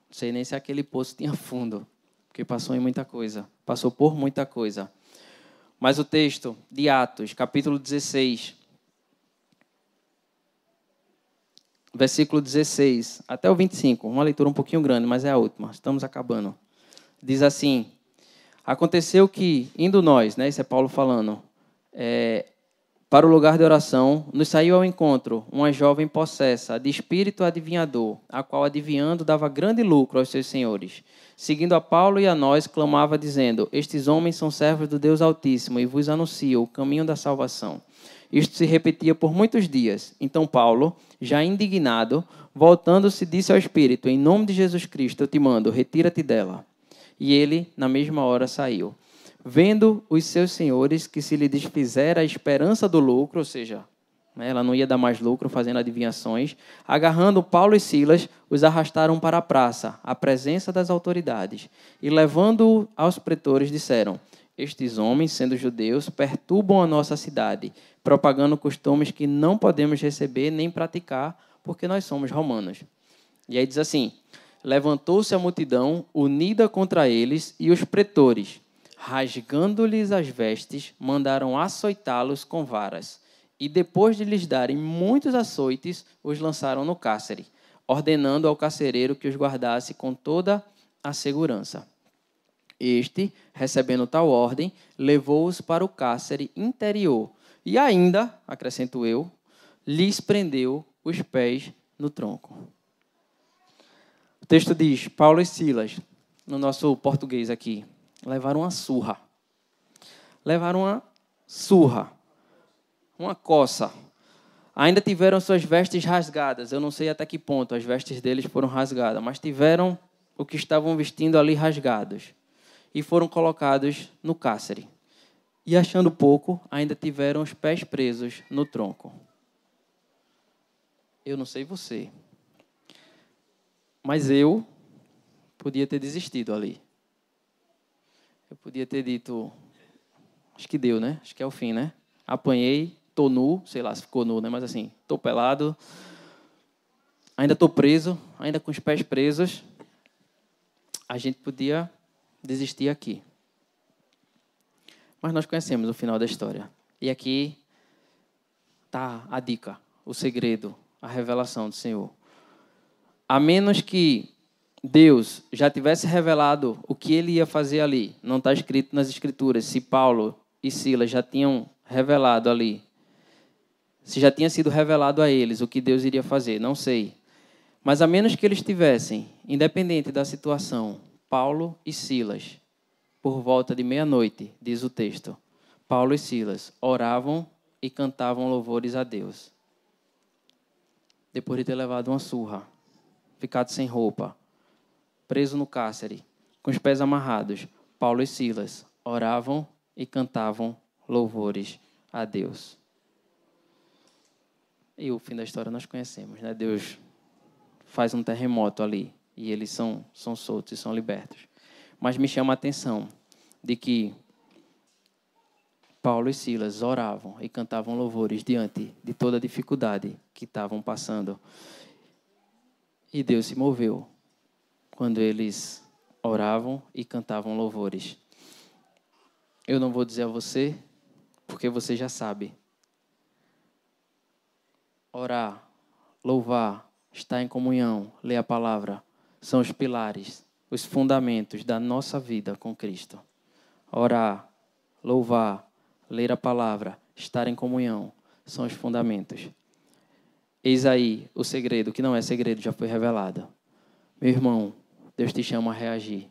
não sei nem se aquele poço tinha fundo, porque passou em muita coisa, passou por muita coisa. Mas o texto de Atos, capítulo 16, versículo 16, até o 25, uma leitura um pouquinho grande, mas é a última, estamos acabando. Diz assim: Aconteceu que, indo nós, né, isso é Paulo falando, para o lugar de oração, nos saiu ao encontro uma jovem possessa de espírito adivinhador, a qual, adivinhando, dava grande lucro aos seus senhores. Seguindo a Paulo e a nós, clamava, dizendo: estes homens são servos do Deus Altíssimo e vos anunciam o caminho da salvação. Isto se repetia por muitos dias. Então Paulo, já indignado, voltando-se, disse ao espírito: em nome de Jesus Cristo, eu te mando, retira-te dela. E ele, na mesma hora, saiu. Vendo os seus senhores que se lhe desfizera a esperança do lucro, ou seja, ela não ia dar mais lucro fazendo adivinhações, agarrando Paulo e Silas, os arrastaram para a praça, à presença das autoridades, e levando-o aos pretores, disseram: estes homens, sendo judeus, perturbam a nossa cidade, propagando costumes que não podemos receber nem praticar, porque nós somos romanos. E aí diz assim: levantou-se a multidão, unida contra eles, e os pretores, rasgando-lhes as vestes, mandaram açoitá-los com varas. E depois de lhes darem muitos açoites, os lançaram no cárcere, ordenando ao carcereiro que os guardasse com toda a segurança. Este, recebendo tal ordem, levou-os para o cárcere interior e ainda, acrescento eu, lhes prendeu os pés no tronco. O texto diz: Paulo e Silas, no nosso português aqui, levaram uma surra. Levaram uma surra. Uma coça. Ainda tiveram suas vestes rasgadas. Eu não sei até que ponto as vestes deles foram rasgadas, mas tiveram o que estavam vestindo ali rasgados. E foram colocados no cárcere. E achando pouco, ainda tiveram os pés presos no tronco. Eu não sei você, mas eu podia ter desistido ali. Eu podia ter dito: acho que deu, né? Acho que é o fim, né? Apanhei, tô nu, sei lá se ficou nu, né? Mas assim, tô pelado, ainda tô preso, ainda com os pés presos. A gente podia desistir aqui. Mas nós conhecemos o final da história. E aqui está a dica, o segredo, a revelação do Senhor. A menos que Deus já tivesse revelado o que ele ia fazer ali, não está escrito nas Escrituras, se Paulo e Silas já tinham revelado ali, se já tinha sido revelado a eles o que Deus iria fazer, não sei. Mas a menos que eles tivessem, independente da situação, Paulo e Silas, por volta de meia-noite, diz o texto, Paulo e Silas oravam e cantavam louvores a Deus. Depois de ter levado uma surra, ficado sem roupa, preso no cárcere, com os pés amarrados, Paulo e Silas oravam e cantavam louvores a Deus. E o fim da história nós conhecemos, né? Deus faz um terremoto ali e eles são soltos e são libertos. Mas me chama a atenção de que Paulo e Silas oravam e cantavam louvores diante de toda a dificuldade que estavam passando. E Deus se moveu quando eles oravam e cantavam louvores. Eu não vou dizer a você, porque você já sabe. Orar, louvar, estar em comunhão, ler a palavra, são os pilares, os fundamentos da nossa vida com Cristo. Orar, louvar, ler a palavra, estar em comunhão, são os fundamentos. Eis aí o segredo, que não é segredo, já foi revelado. Meu irmão, Deus te chama a reagir.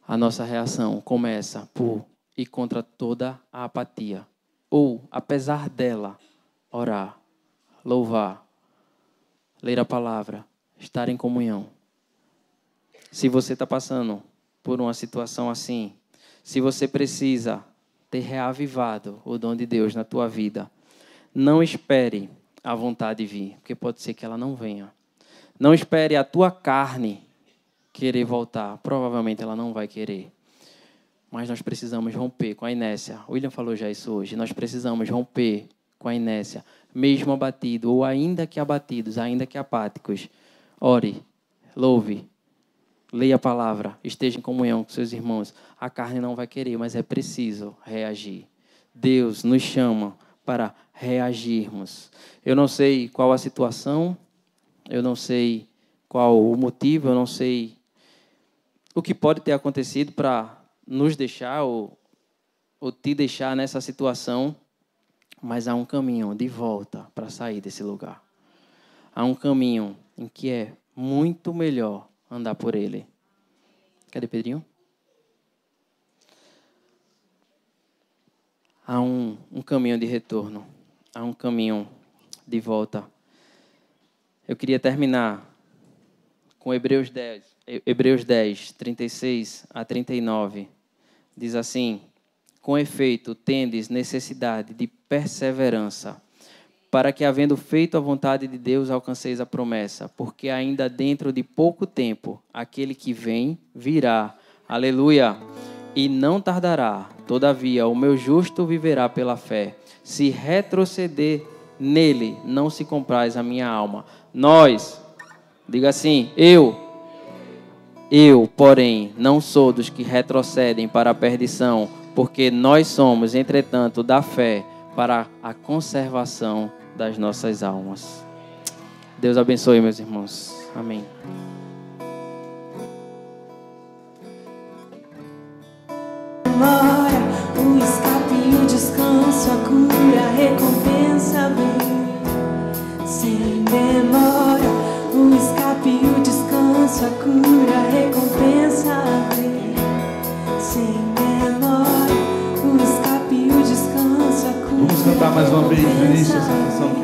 A nossa reação começa por ir contra toda a apatia. Ou, apesar dela, orar, louvar, ler a palavra, estar em comunhão. Se você está passando por uma situação assim, se você precisa ter reavivado o dom de Deus na tua vida, não espere a vontade vir, porque pode ser que ela não venha. Não espere a tua carne querer voltar. Provavelmente ela não vai querer. Mas nós precisamos romper com a inércia. O William falou já isso hoje. Nós precisamos romper com a inércia. Mesmo abatido, ou ainda que abatidos, ainda que apáticos. Ore, louve, leia a palavra, esteja em comunhão com seus irmãos. A carne não vai querer, mas é preciso reagir. Deus nos chama para reagirmos. Eu não sei qual a situação, eu não sei qual o motivo, eu não sei o que pode ter acontecido para nos deixar ou te deixar nessa situação, mas há um caminho de volta para sair desse lugar. Há um caminho em que é muito melhor andar por ele. Cadê Pedrinho? Há um caminho de retorno. Há um caminho de volta. Eu queria terminar com Hebreus 10, 36 a 39. Diz assim: com efeito, tendes necessidade de perseverança, para que, havendo feito a vontade de Deus, alcanceis a promessa, porque ainda dentro de pouco tempo, aquele que vem, virá. Aleluia! E não tardará. Todavia, o meu justo viverá pela fé. Se retroceder nele, não se compraz a minha alma. Nós, diga assim, eu, porém, não sou dos que retrocedem para a perdição, porque nós somos, entretanto, da fé para a conservação das nossas almas. Deus abençoe, meus irmãos. Amém. O escape e o descanso, a cura, a recompensa vem. Sem demora, o escape e o descanso, a cura, a recompensa vem. Sem demora, o escape e o descanso, a cura. Vamos cantar mais uma vez no início essa canção aqui.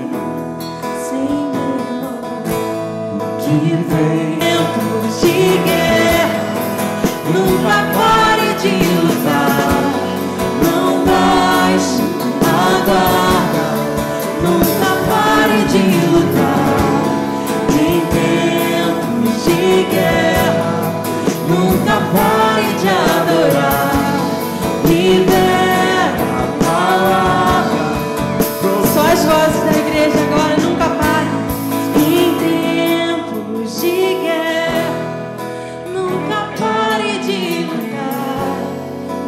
Sem demora, que vem. Tempos de guerra, nunca pare de lutar. Não baixe a guarda, nunca pare de lutar. Em tempos de guerra, nunca pare de adorar. Libera a palavra. Só as vozes da igreja agora, nunca pare. Em tempos de guerra, nunca pare de lutar.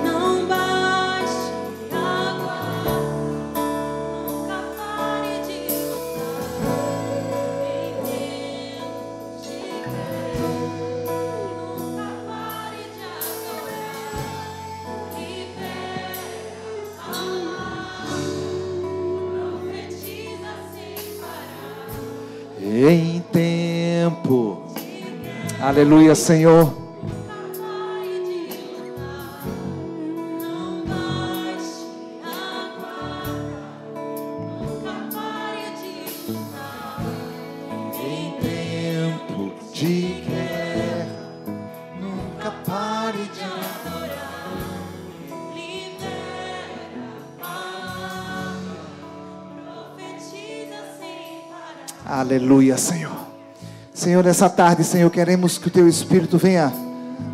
Não baixe a guarda, nunca pare de lutar. Em tempos de guerra, nunca pare de adorar. Libera a palavra, profetiza sem parar. Em tempo. Aleluia, Senhor. Em tempo de guerra, nunca pare de adorar. Aleluia, Senhor. Senhor, nessa tarde, Senhor, queremos que o Teu Espírito venha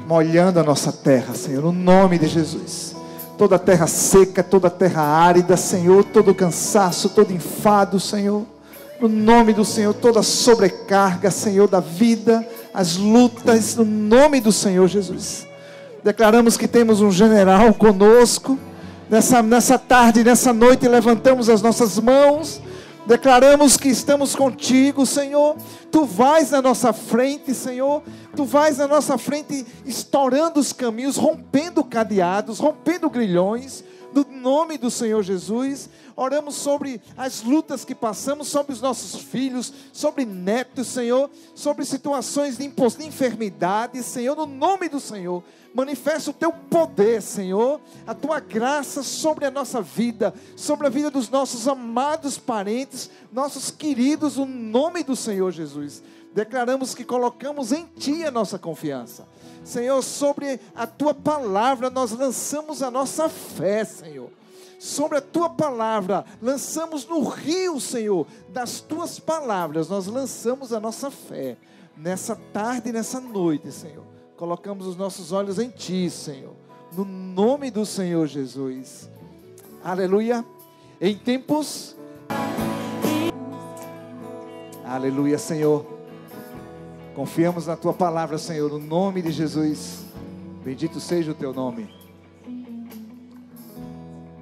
molhando a nossa terra, Senhor, no nome de Jesus. Toda terra seca, toda terra árida, Senhor, todo cansaço, todo enfado, Senhor, no nome do Senhor, toda sobrecarga, Senhor, da vida, as lutas, no nome do Senhor Jesus. Declaramos que temos um general conosco, nessa tarde, nessa noite, levantamos as nossas mãos, declaramos que estamos contigo, Senhor. Tu vais na nossa frente, Senhor. Tu vais na nossa frente, estourando os caminhos, rompendo cadeados, rompendo grilhões, no nome do Senhor Jesus. Oramos sobre as lutas que passamos, sobre os nossos filhos, sobre netos, Senhor, sobre situações de enfermidade, Senhor, no nome do Senhor. Manifesta o Teu poder, Senhor, a Tua graça sobre a nossa vida, sobre a vida dos nossos amados parentes, nossos queridos, no nome do Senhor Jesus. Declaramos que colocamos em Ti a nossa confiança. Senhor, sobre a Tua palavra nós lançamos a nossa fé, Senhor. Sobre a Tua palavra, lançamos no rio, Senhor, das Tuas palavras, nós lançamos a nossa fé. Nessa tarde e nessa noite, Senhor, colocamos os nossos olhos em Ti, Senhor, no nome do Senhor Jesus. Aleluia. Em tempos. Aleluia, Senhor. Confiamos na Tua palavra, Senhor, no nome de Jesus. Bendito seja o Teu nome.